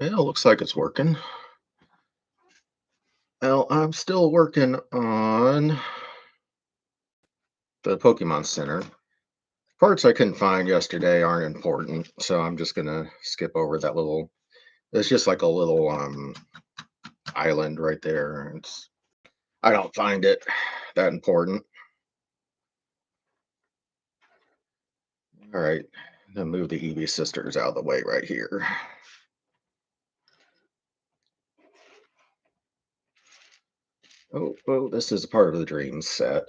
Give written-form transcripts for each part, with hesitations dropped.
Well, looks like it's working. Well, I'm still working on the Pokemon Center. Parts I couldn't find yesterday aren't important, so I'm just gonna skip over that little. It's just like a little island right there. I don't find it that important. All right, then move the Eevee sisters out of the way right here. Oh, this is a part of the dreams set.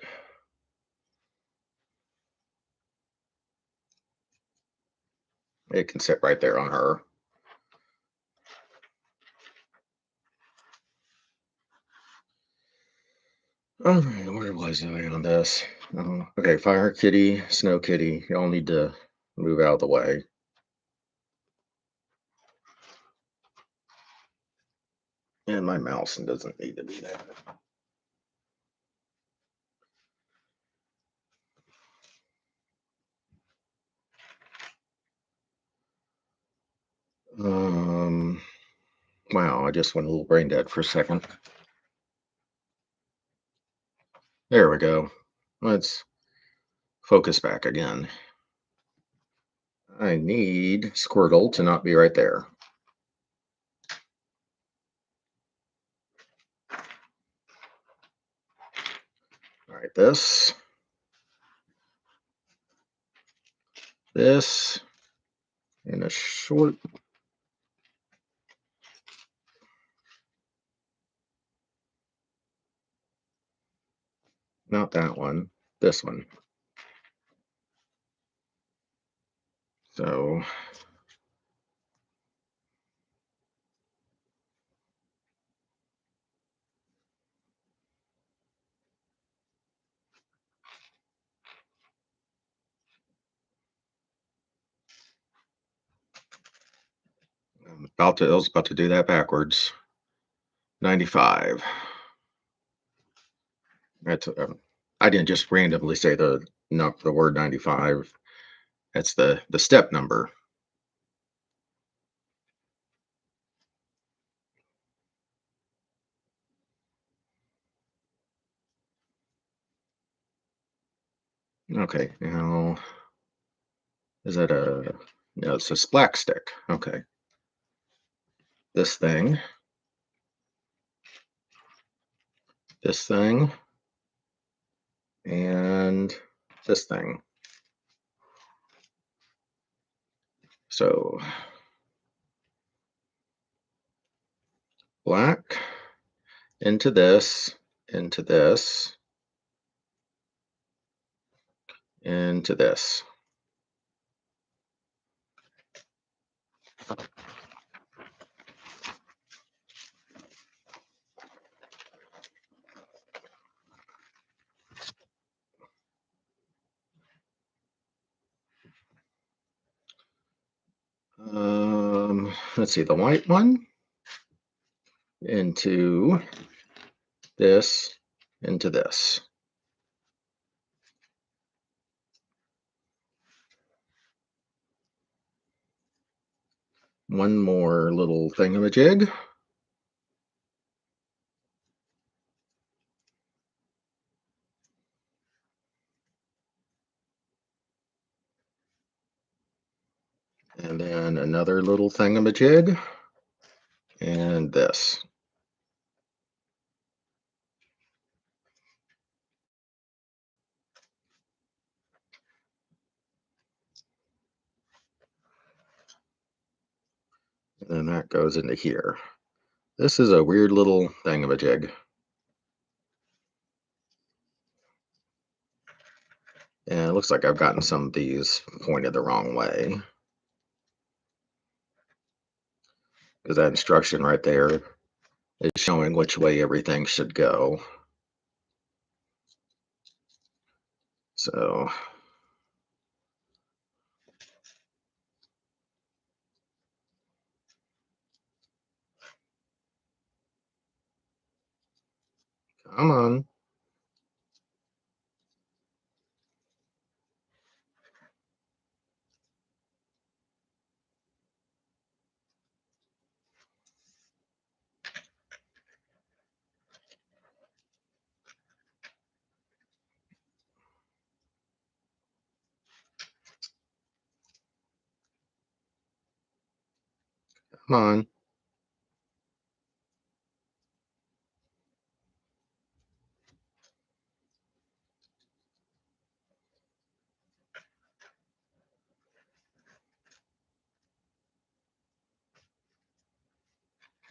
It can sit right there on her. All right, where was I on this? Okay, Fire Kitty, Snow Kitty, y'all need to move out of the way. And my mouse doesn't need to be there. Um, wow, I just went a little brain dead for a second. There we go. Let's focus back again. I need Squirtle to not be right there. All right, this, and a short. Not that one, this one. So, I was about to do that backwards. 95. That's I didn't just randomly say the word 95. That's the step number. Okay, now is that a no, it's a black stick. Okay. This thing, this thing, and this thing. So black into this, into this, into this. Let's see, the white one into this, into this. One more little thingamajig. And then another little thingamajig. And this. And then that goes into here. This is a weird little thingamajig. And it looks like I've gotten some of these pointed the wrong way. Because that instruction right there is showing which way everything should go. So come on. Come on.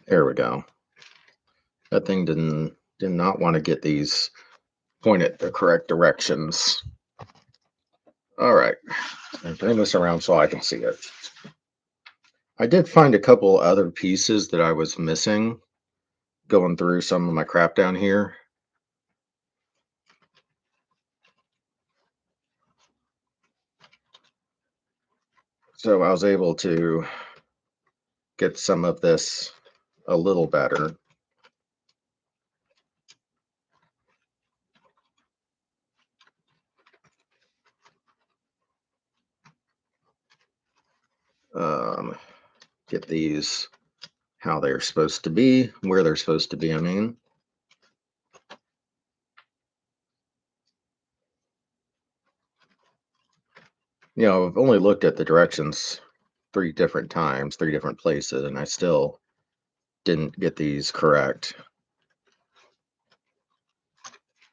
There we go. That thing did not want to get these pointed the correct directions. All right. And bring this around so I can see it. I did find a couple other pieces that I was missing going through some of my crap down here. So I was able to get some of this a little better. Get these how they're supposed to be, where they're supposed to be, I mean. I've only looked at the directions 3 different times, 3 different places, and I still didn't get these correct.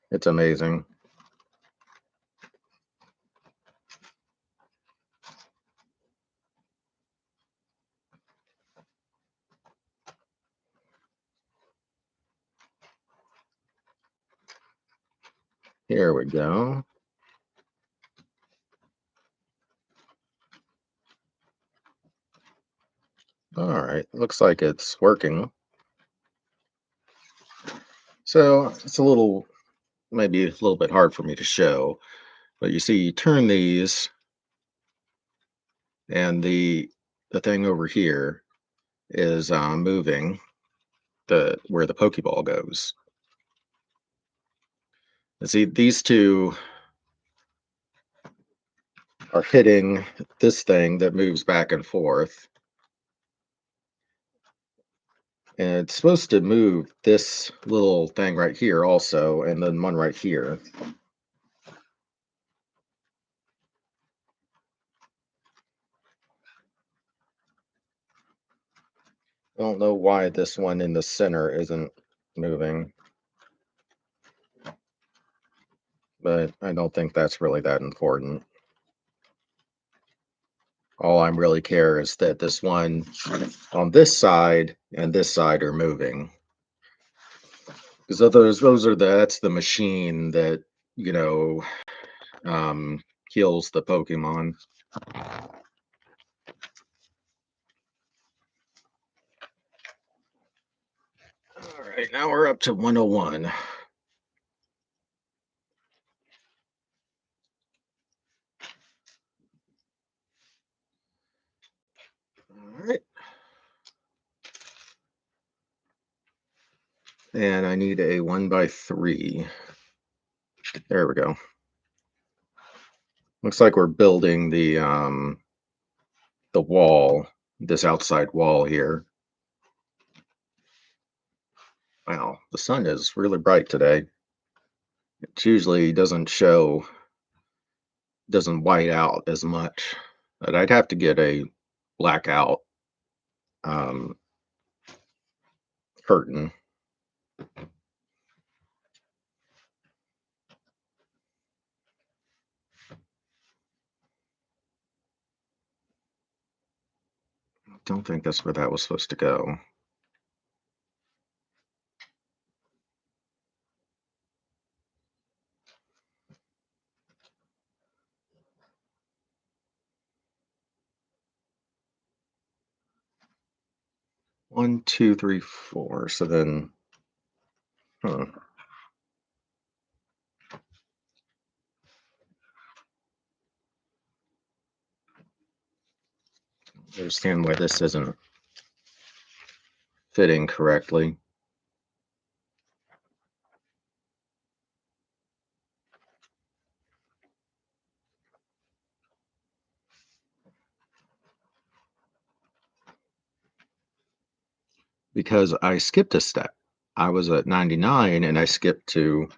It's amazing. Here we go. All right, looks like it's working. So it's maybe a little bit hard for me to show, but you see, you turn these, and the thing over here is moving the where the Pokeball goes. And see, these two are hitting this thing that moves back and forth, and it's supposed to move this little thing right here also, and then one right here. I don't know why this one in the center isn't moving, but I don't think that's really that important. All I really care is that this one on this side and this side are moving. Because those are that's the machine that, you know, um, heals the Pokemon. All right, now we're up to 101. All right. And I need a 1 by 3. There we go. Looks like we're building the wall, this outside wall here. Wow, the sun is really bright today. It usually doesn't white out as much. But I'd have to get a blackout um, curtain. Don't think that's where that was supposed to go. One, two, three, four. So then, huh. Understand why this isn't fitting correctly. Because I skipped a step. I was at 99 and I skipped to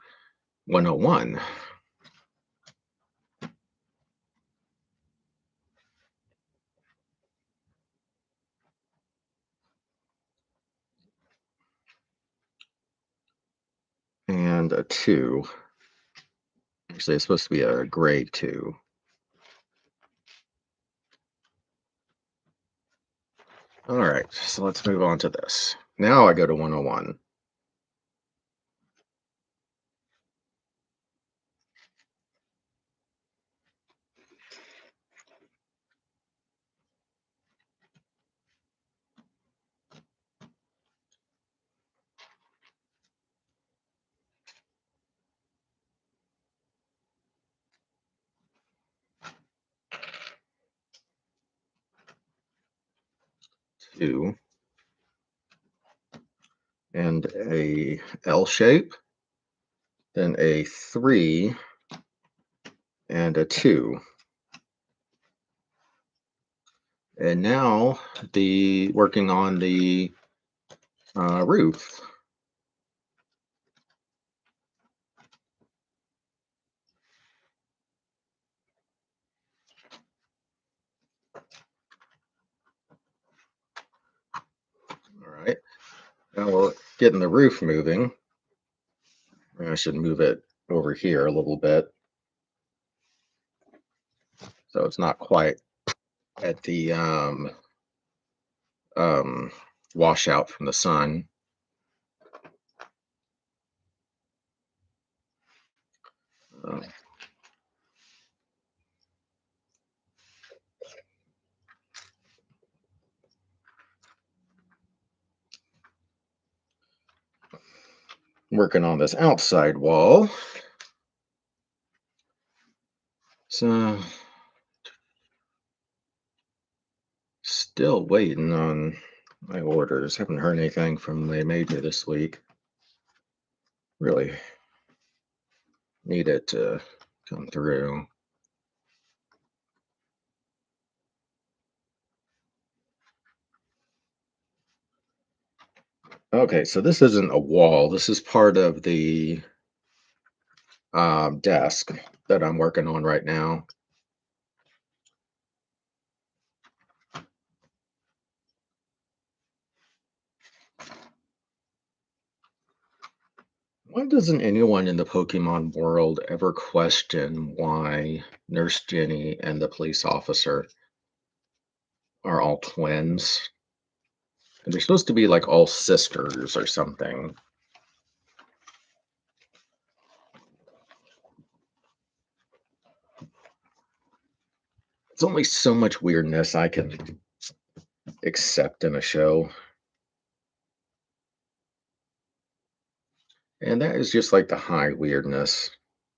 101. a 2. Actually, it's supposed to be a gray 2. All right, so let's move on to this. Now I go to 101. 2 and a L shape, then a 3 and a 2. And now the working on the roof. All right. Now we're getting the roof moving. I should move it over here a little bit so it's not quite at the um, washout from the sun. Uh, Working on this outside wall. So still waiting on my orders. Haven't heard anything from they made me this week. Really need it to come through. Okay, so this isn't a wall. This is part of the desk that I'm working on right now. Why doesn't anyone in the Pokemon world ever question why Nurse Jenny and the police officer are all twins? And they're supposed to be like all sisters or something. It's only so much weirdness I can accept in a show. And that is just like the high weirdness.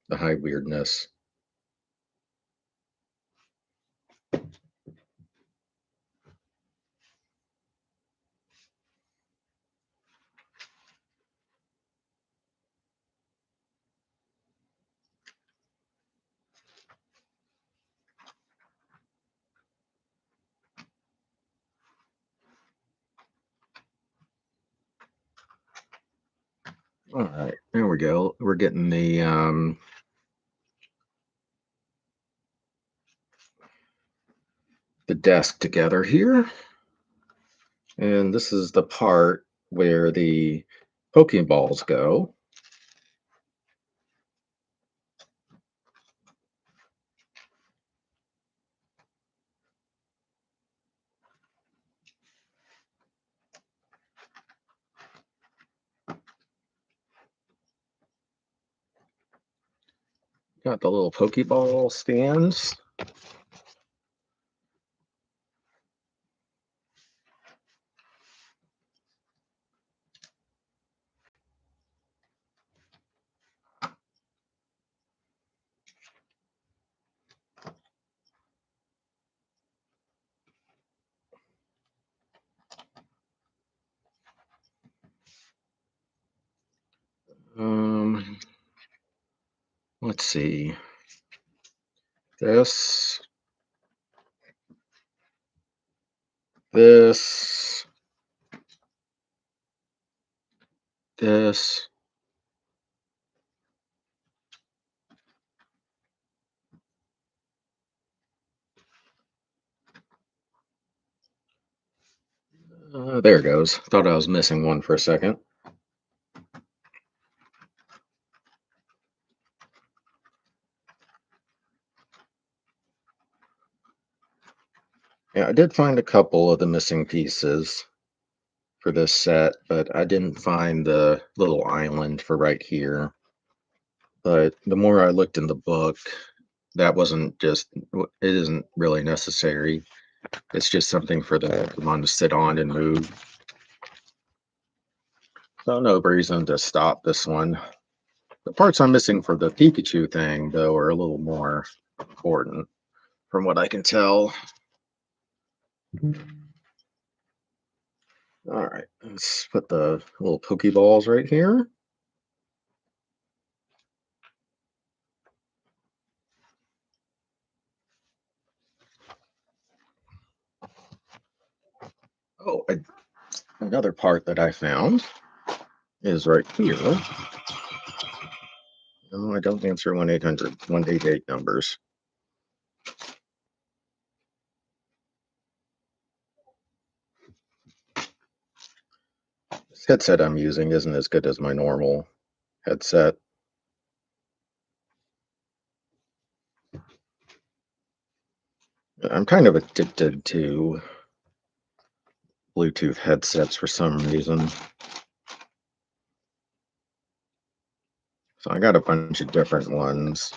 The high weirdness. All right, there we go. We're getting the desk together here. And this is the part where the Pokeballs go. Got the little Pokeball stands. Um, let's see. This, this, this. There it goes. Thought I was missing one for a second. Yeah, I did find a couple of the missing pieces for this set, but I didn't find the little island for right here. But the more I looked in the book, that wasn't just, it isn't really necessary. It's just something for the Pokemon to sit on and move. So no reason to stop this one. The parts I'm missing for the Pikachu thing, though, are a little more important from what I can tell. All right, let's put the little Pokeballs right here. Oh, another part that I found is right here. No, I don't answer 1-800-188 numbers. This headset I'm using isn't as good as my normal headset. I'm kind of addicted to Bluetooth headsets for some reason. So I got a bunch of different ones.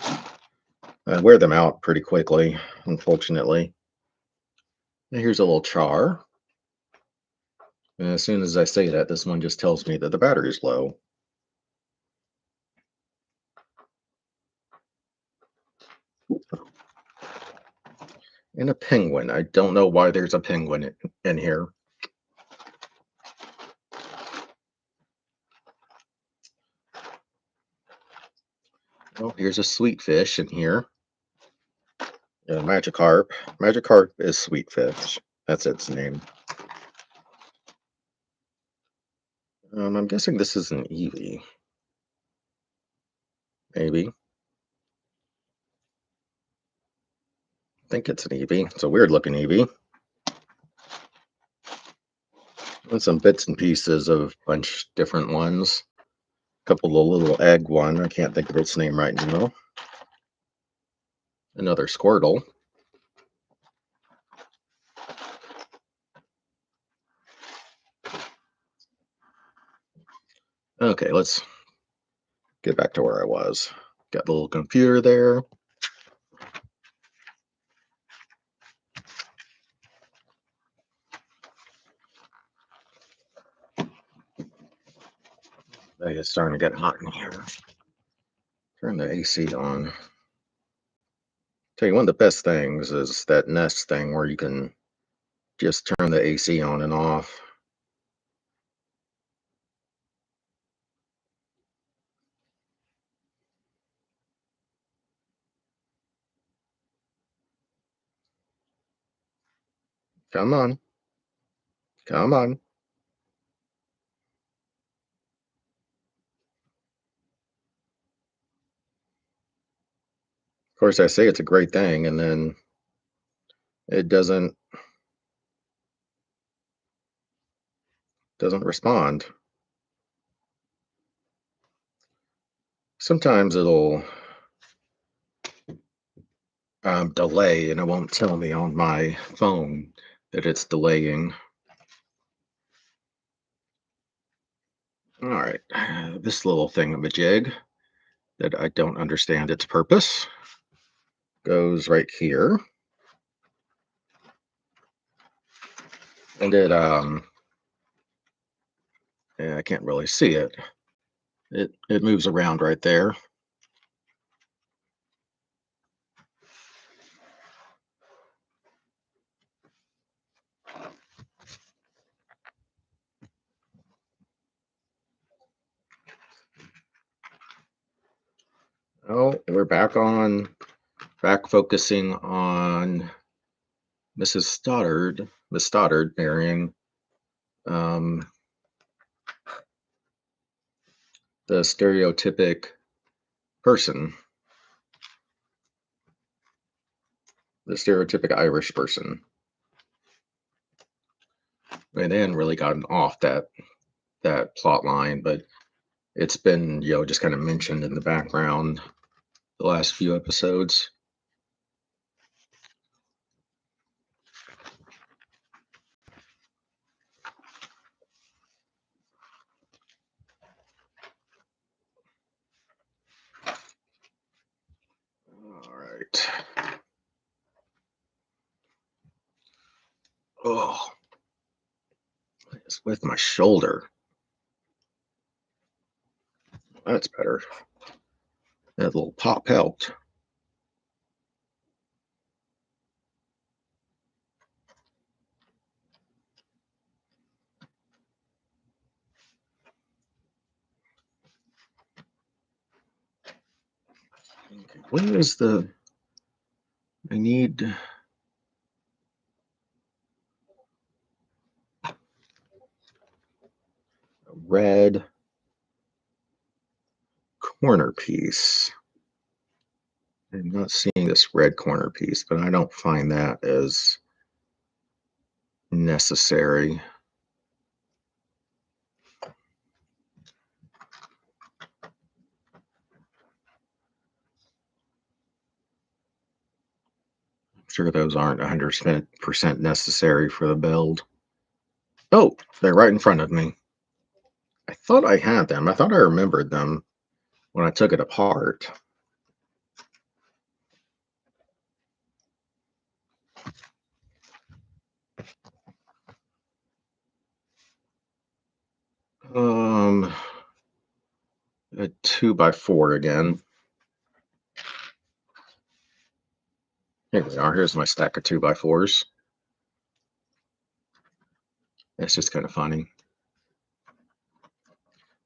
I wear them out pretty quickly, unfortunately. And here's a little char. And as soon as I say that, this one just tells me that the battery's low. And a penguin. I don't know why there's a penguin in here. Oh, here's a sweet fish in here. Magikarp. Magikarp is sweet fish. That's its name. I'm guessing this is an Eevee. Maybe. I think it's an Eevee. It's a weird looking Eevee. And some bits and pieces of a bunch different ones. A couple of little egg one. I can't think of its name right now. Another Squirtle. Okay, let's get back to where I was. Got the little computer there. It's starting to get hot in here. Turn the AC on. Tell you, one of the best things is that Nest thing where you can just turn the AC on and off. Come on. Come on. Of course, I say it's a great thing, and then it doesn't respond. Sometimes it'll delay, and it won't tell me on my phone that it's delaying. All right, this little thingamajig that I don't understand its purpose goes right here, and yeah, I can't really see it. It moves around right there. Oh, we're back focusing on Miss Stoddard marrying um, the stereotypic person, the stereotypic Irish person. I mean, they hadn't really gotten off that plot line, but it's been, just kind of mentioned in the background the last few episodes. Oh, it's with my shoulder. That's better. That little pop helped. Okay, where is the? I need a red corner piece. I'm not seeing this red corner piece, but I don't find that as necessary. I'm sure those aren't 100% necessary for the build. Oh, they're right in front of me. I thought I had them. I thought I remembered them when I took it apart. Um, a 2x4 again. Here we are. Here's my stack of 2x4s. It's just kind of funny.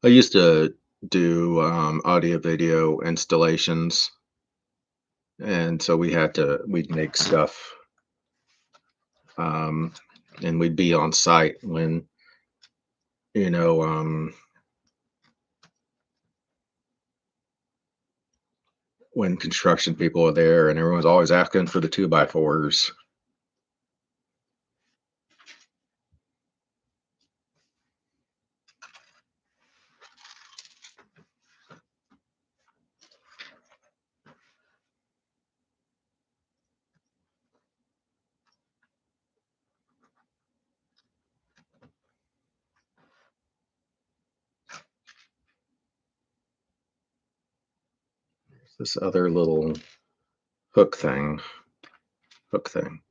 I used to do audio video installations, and so we'd make stuff, um, and we'd be on site when you know when construction people are there, and everyone's always asking for the 2x4s. This other little hook thing, hook thing.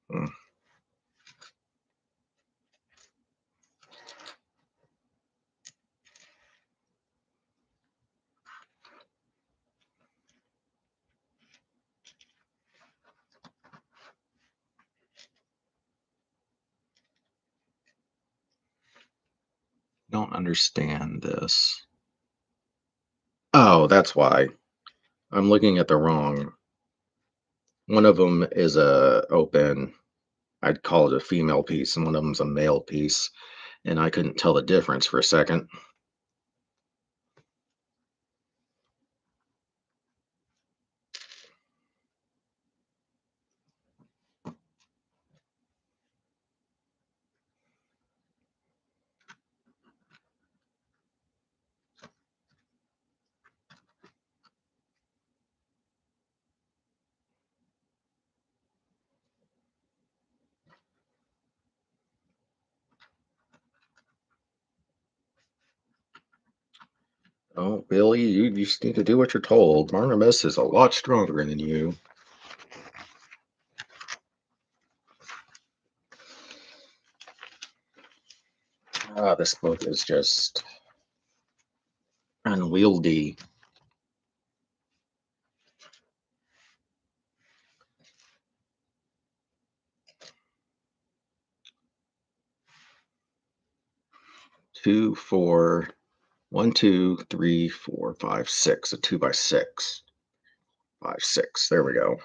Hmm. Don't understand this. Oh, that's why. I'm looking at the wrong. One of them is a open, I'd call it a female piece, and one of them's a male piece, and I couldn't tell the difference for a second. Oh, Billy, you just need to do what you're told. Barnabas is a lot stronger than you. Ah, this book is just unwieldy. Two, four, one, two, three, four, five, six. A 2x6. 5, 6. There we go.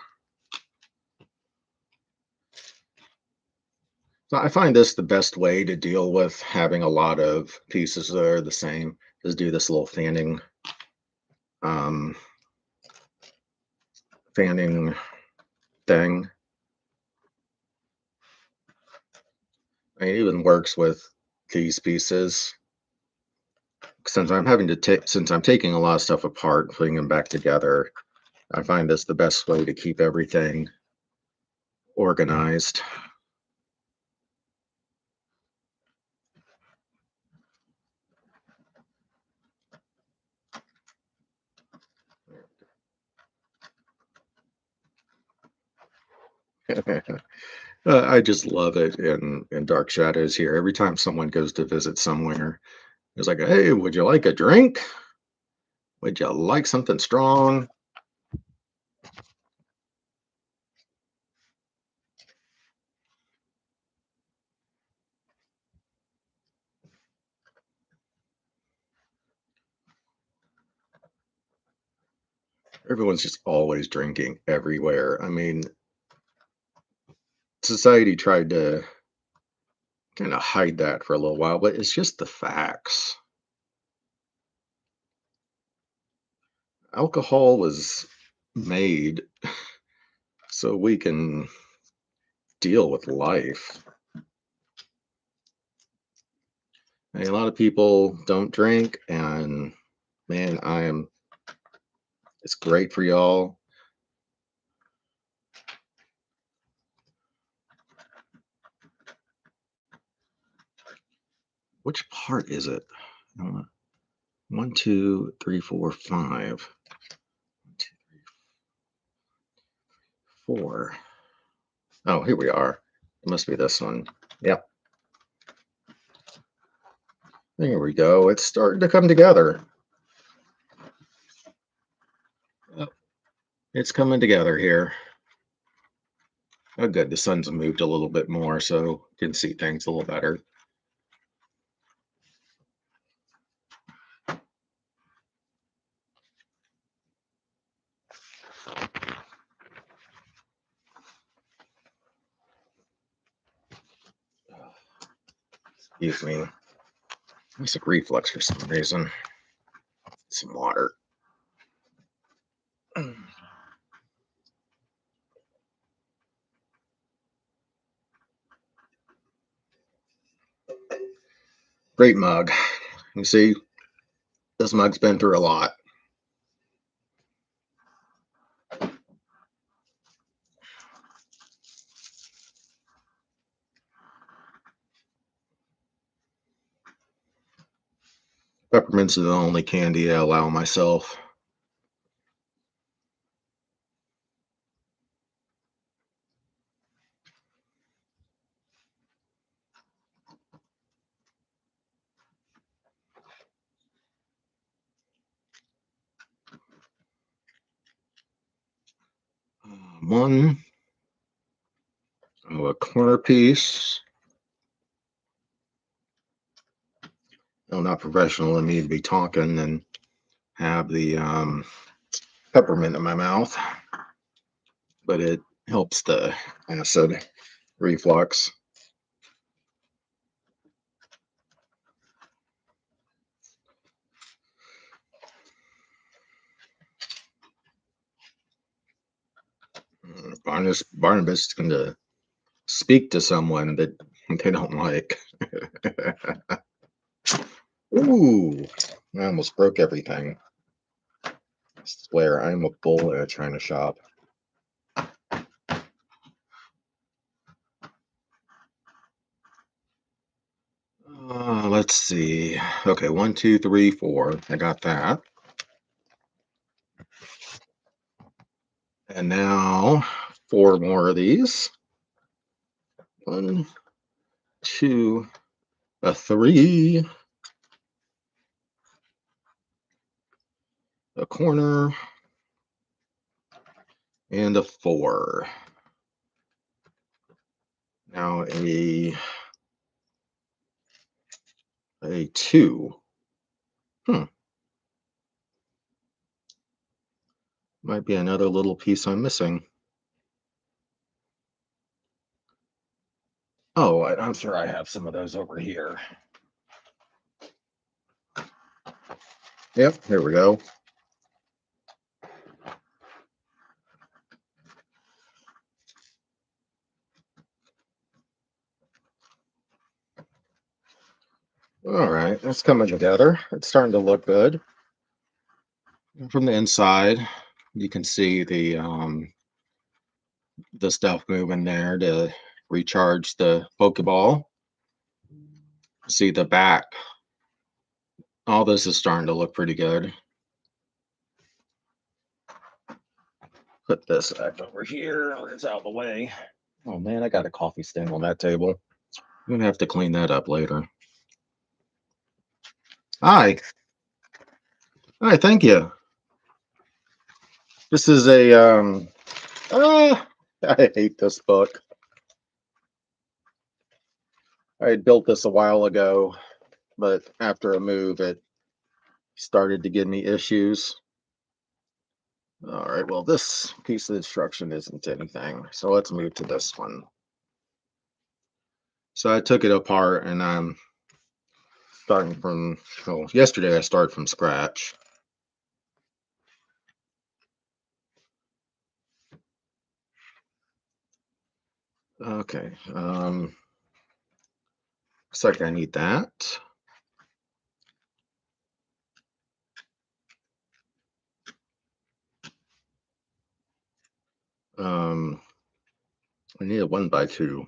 So I find this the best way to deal with having a lot of pieces that are the same. Is do this little um, fanning thing. It even works with these pieces. Since I'm taking a lot of stuff apart, putting them back together, I find this the best way to keep everything organized. I just love it in Dark Shadows here. Every time someone goes to visit somewhere, it's like, "Hey, would you like a drink? Would you like something strong?" Everyone's just always drinking everywhere. I mean, society tried to kind of hide that for a little while, but it's just the facts. Alcohol was made so we can deal with life. A lot of people don't drink, and man, it's great for y'all. Which part is it? Uh, One, two, three, four, five. One, two, three, four. Oh, here we are. It must be this one. Yep. There we go. It's starting to come together. Yep. It's coming together here. Oh, good. The sun's moved a little bit more, so you can see things a little better. Excuse me. Acid reflux for some reason. Some water. Great mug. You see, this mug's been through a lot. Peppermints are the only candy I allow myself. One, oh, a corner piece. No, not professional in me to be talking and have the peppermint in my mouth, but it helps the acid reflux. Barnabas is going to speak to someone that they don't like. Ooh, I almost broke everything. I swear, I'm a bull at a china shop. Let's see. Okay, one, two, three, four. I got that. And now four more of these. One, two, a three, a corner, and a four. Now a two. Hmm. Might be another little piece I'm missing. Oh, I'm sure I have some of those over here. Yep, here we go. All right, it's coming together. It's starting to look good. From the inside, you can see the stuff moving there to recharge the Pokeball. See the back. All this is starting to look pretty good. Put this back over here. It's out of the way. Oh man, I got a coffee stain on that table. I'm gonna have to clean that up later. Hi. Hi, thank you. This is a I hate this book. I had built this a while ago, but after a move it started to give me issues. All right, well, this piece of instruction isn't anything. So let's move to this one. So I took it apart and I'm starting from, well, yesterday I started from scratch. Okay. Looks like I need that. Um, I need a 1x2.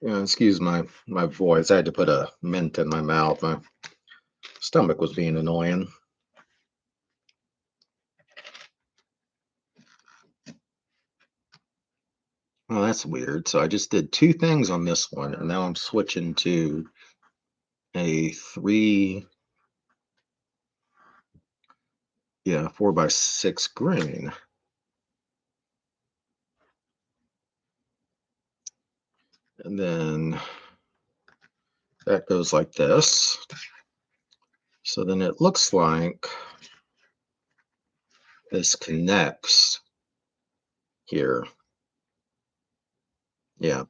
Yeah, excuse my voice. I had to put a mint in my mouth. My stomach was being annoying. Oh, that's weird. So I just did two things on this one, and now I'm switching to a three, yeah, 4x6 green. And then that goes like this. So then it looks like this connects here. Yeah.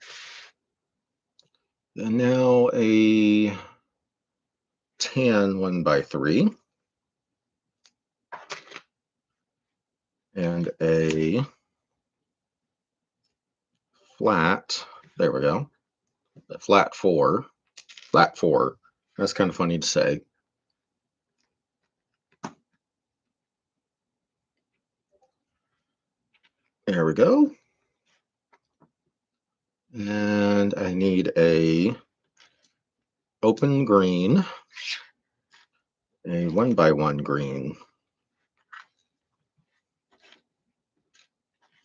And now a 10 1x3 and a flat. There we go. A flat four. Flat four. That's kind of funny to say. There we go. And I need a open green, a 1x1 green.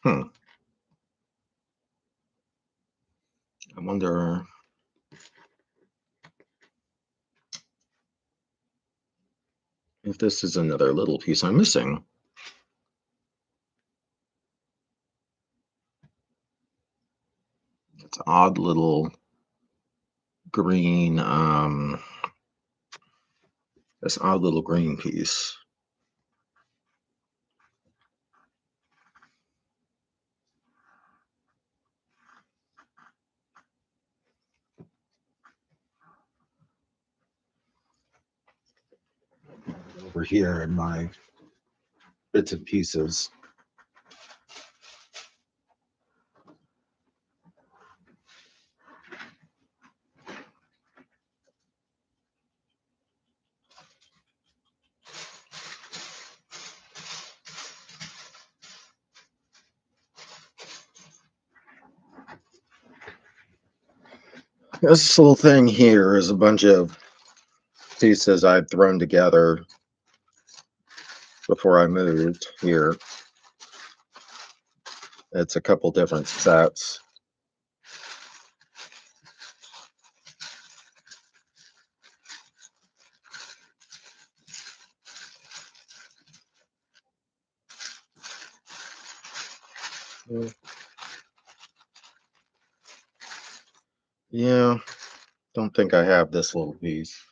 Hmm. I wonder if this is another little piece I'm missing. It's an odd little green, this odd little green piece. Over here in my bits and pieces. This little thing here is a bunch of pieces I'd thrown together before I moved here. It's a couple different sets. Yeah, don't think I have this little piece.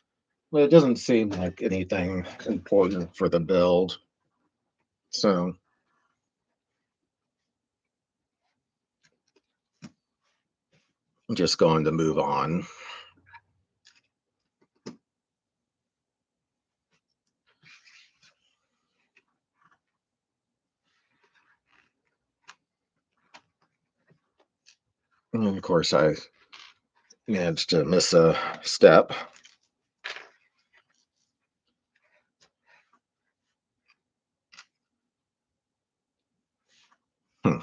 Well, it doesn't seem like anything important for the build. So I'm just going to move on. And of course, I managed to miss a step. Hmm.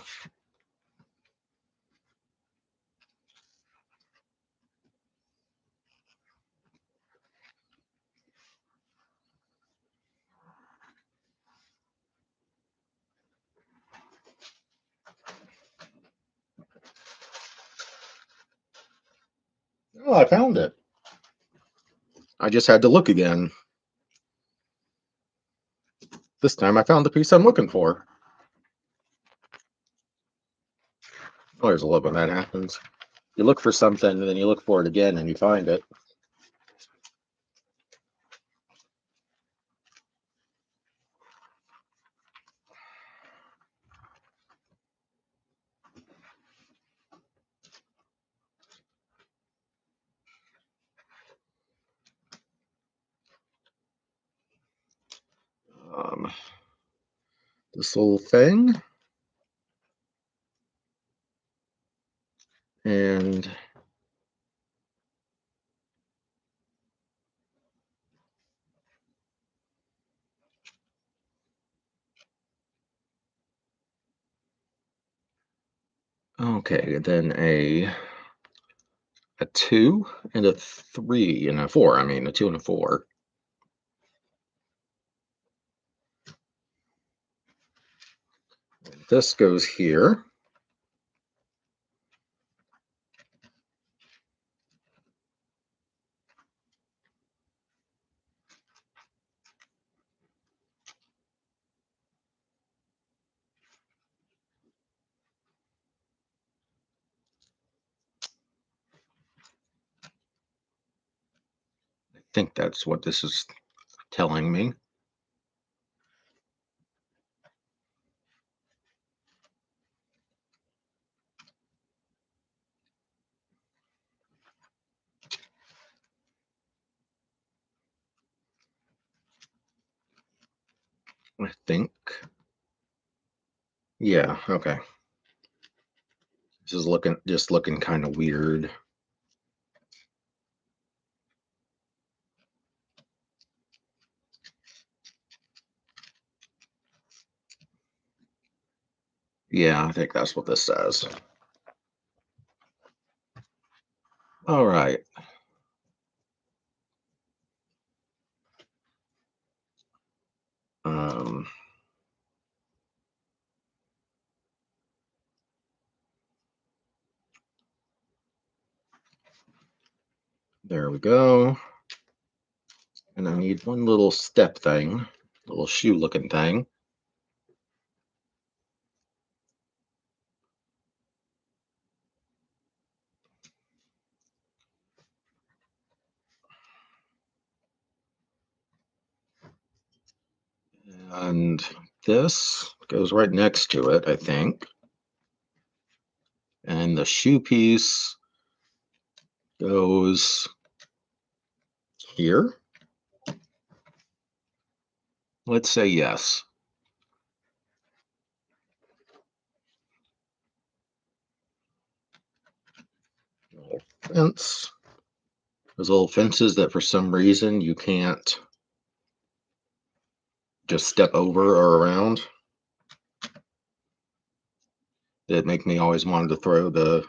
Oh, I found it. I just had to look again. This time I found the piece I'm looking for. Always love when that happens. You look for something and then you look for it again and you find it. Um, this little thing. And okay, then a 2 and a 3 and a 4. I mean, a 2 and a 4. This goes here. I think that's what this is telling me. I think. Yeah, okay. This is looking kind of weird. Yeah, I think that's what this says. All right. Um, there we go. And I need one little step thing, little shoe looking thing. And this goes right next to it, I think. And the shoe piece goes here. Let's say yes. Little fence. Those little fences that for some reason you can't just step over or around. That make me always wanted to throw the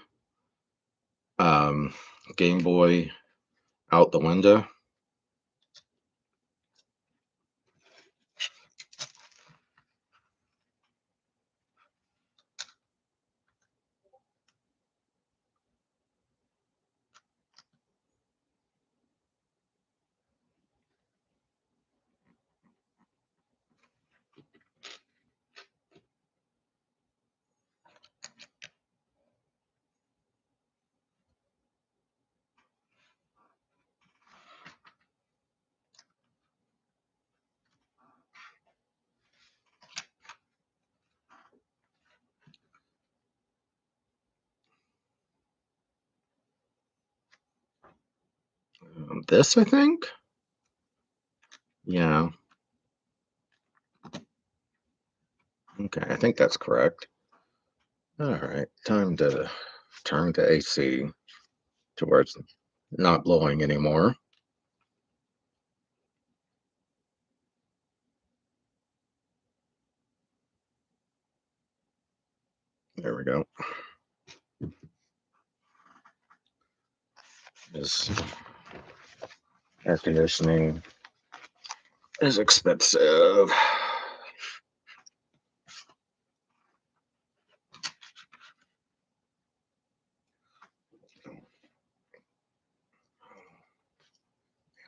um, Game Boy out the window. This, I think. Yeah. Okay, I think that's correct. All right, time to turn the AC to where it's not blowing anymore. There we go. This air conditioning is expensive.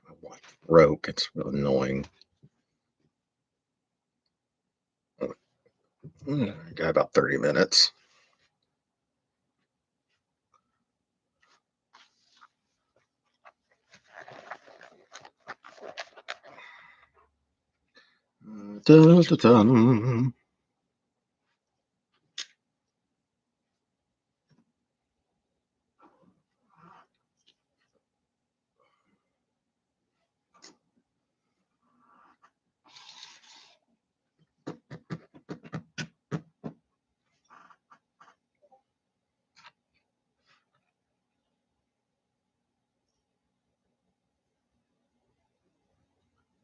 My wife broke. It's really annoying. I got about 30 minutes. Dun.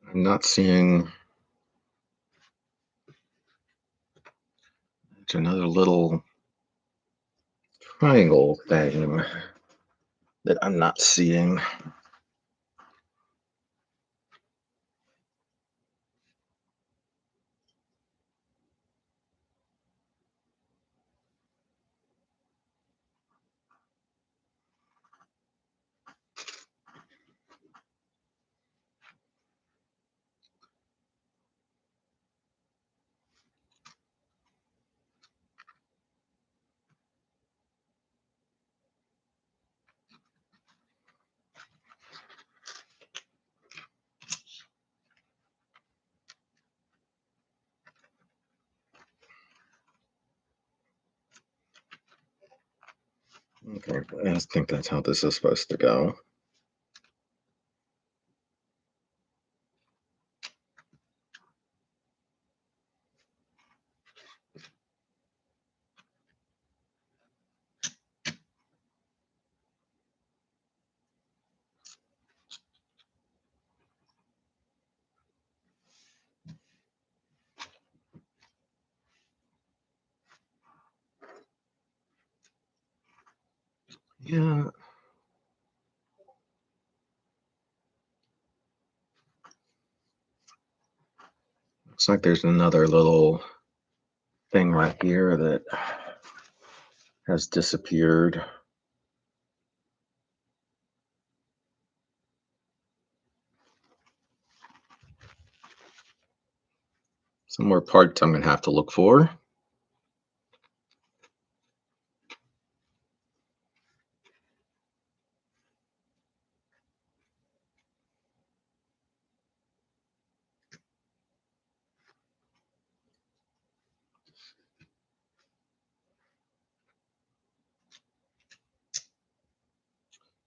I'm not seeing. It's another little triangle thing that I'm not seeing. Okay, I think that's how this is supposed to go. Yeah, looks like there's another little thing right here that has disappeared. Some more parts I'm gonna have to look for.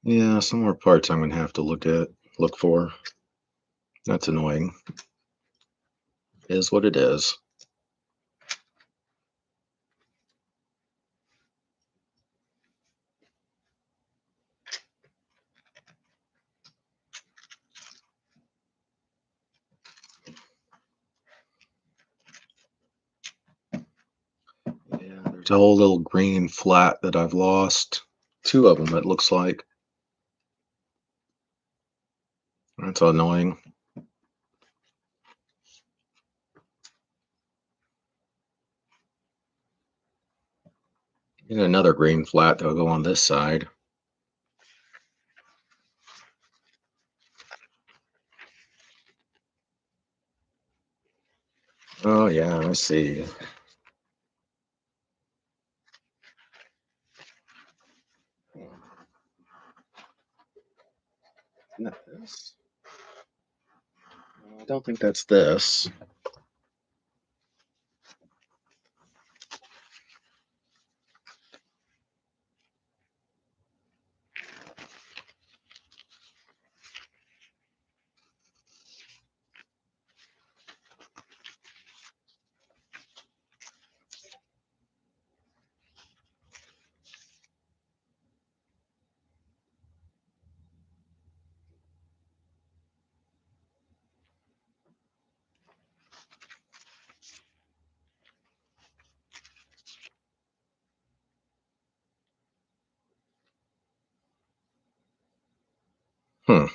Yeah, some more parts I'm gonna have to look for. That's annoying. Is what it is. Yeah, there's a whole little green flat that I've lost. Two of them, it looks like. That's annoying. And another green flat that'll go on this side. Oh yeah, I see. Isn't that this? I don't think that's this. Hmm.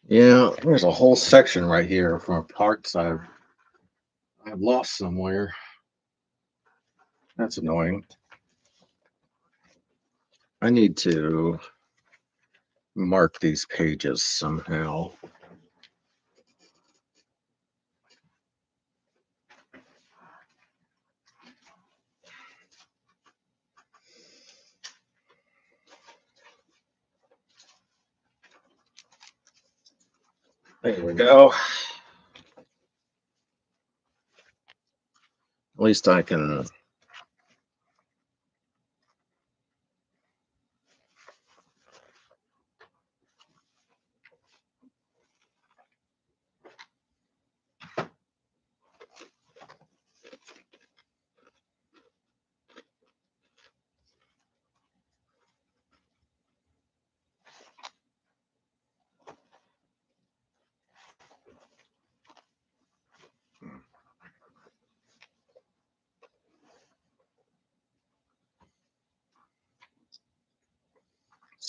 Yeah, there's a whole section right here from parts I've lost somewhere. That's annoying. I need to mark these pages somehow. There we go. At least I can.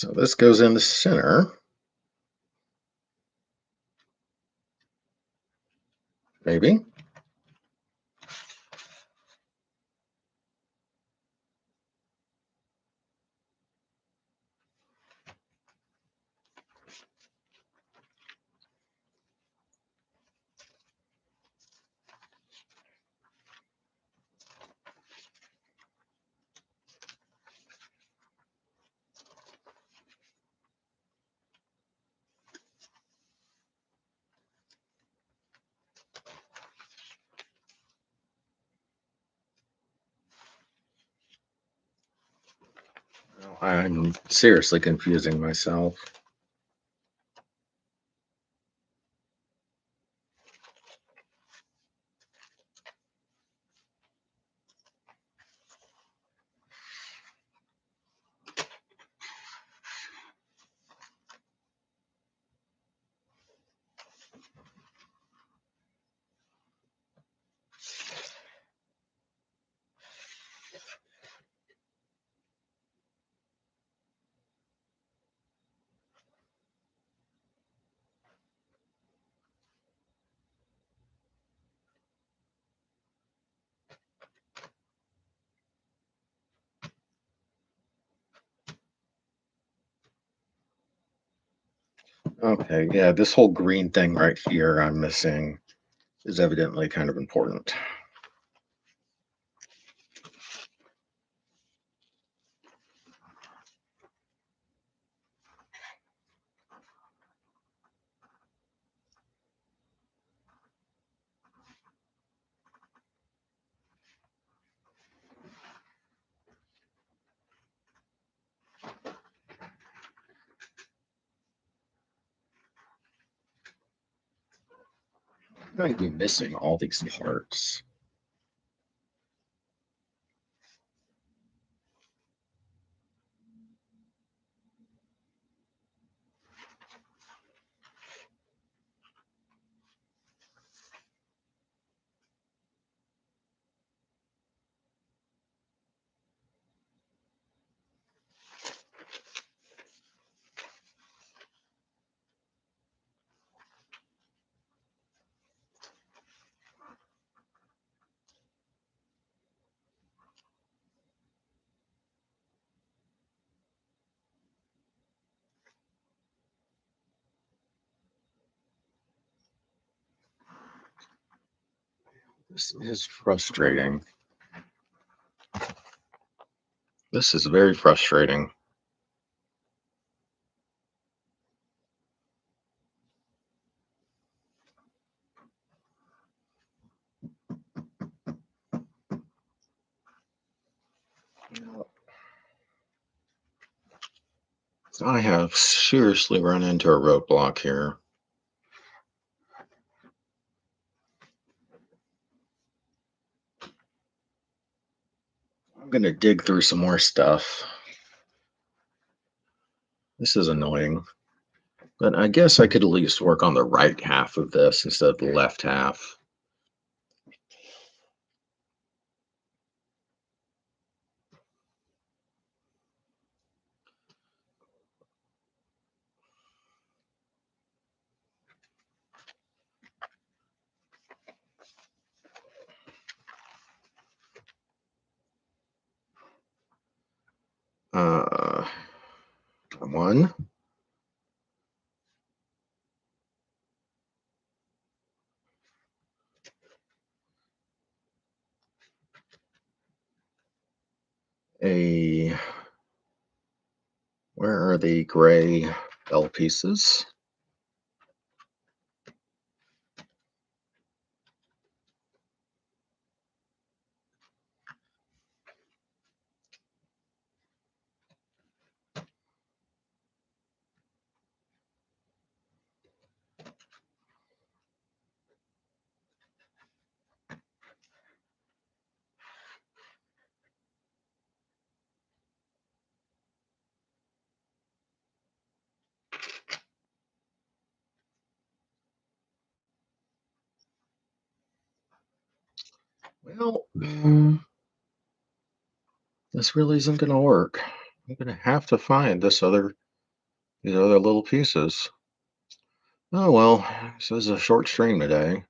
So this goes in the center, maybe. I'm seriously confusing myself. Okay, yeah, this whole green thing right here I'm missing is evidently kind of important. I might be missing all these parts. This is frustrating. This is very frustrating. I have seriously run into a roadblock here. I'm going to dig through some more stuff. This is annoying. But I guess I could at least work on the right half of this instead of the left half. one. A Where are the gray bell pieces? Well, this really isn't going to work. I'm going to have to find these other little pieces. Oh well, this is a short stream today.